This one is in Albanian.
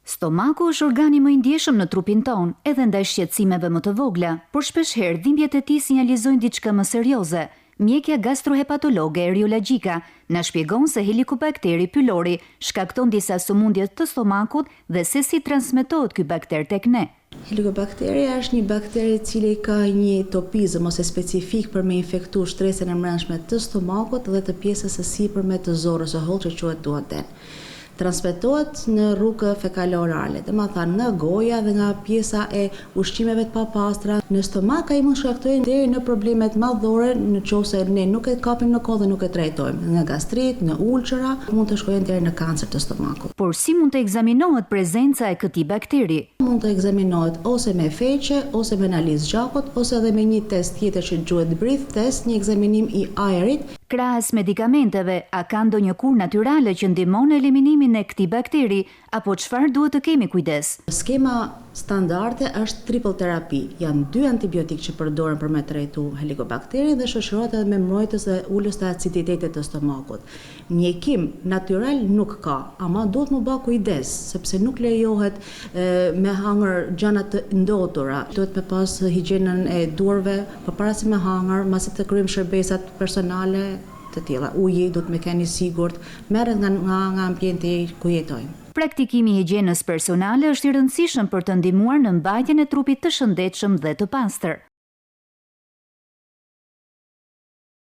Stomaku është organi më i ndjeshëm në trupin ton, edhe ndaj shqetësimeve më të vogla, por shpeshherë dhimbjet e tij sinjalizojnë diçka më serioze. Mjekja gastrohepatologe eriologjika na shpjegon se Helicobacteri pylori shkakton disa sëmundje të stomakut dhe se si transmetohet ky bakter tek ne. Helicobacteria është një bakteri i cili ka një topizëm ose specifik për me infektu shtresën e brendshme të stomakut dhe të pjesës së sipërme të zorrës së hollë, që quhet duoden. Transmetohet në rrugë fekalo-orale, domethënë nga goja dhe nga pjesa e ushqimeve të papastra. Në stomak ai mund shkaktojë deri në problemet madhore nëse ne nuk e kapim në kohë dhe nuk e trajtojmë. Nga gastrit, në ulçera, mund të shkojnë deri në kancer të stomakut. Por si mund të ekzaminohet prezenca e këtij bakteri? Mund të ekzaminohet ose me feqe, ose me analizë gjakut, ose edhe me një test tjetër që quhet breath test, një ekzaminim i ajrit. Krahas medikamenteve, a ka ndonjë kurë natyrale që ndihmon në eliminimin e këtij bakteri, apo çfarë duhet të kemi kujdes? Skema standarde është triple terapi. Janë 2 antibiotik që përdoren për me trajtu helikobakterin dhe shoqërohet edhe me mbrojtës dhe ulës të aciditetit të stomakut. Mjekim natyral nuk ka, ama duhet më bë kujdes, sepse nuk lejohet me hangër gjana të ndotura. Duhet me pas higjienën e duarve përpara se me hangër, masi të kryejmë shërbesat personale të tilla. Uji duhet me keni sigurt, merret nga ambienti ku jetojmë. Praktikimi i higjienës personale është i rëndësishëm për të ndihmuar në mbajtjen e trupit të shëndetshëm dhe të pastër.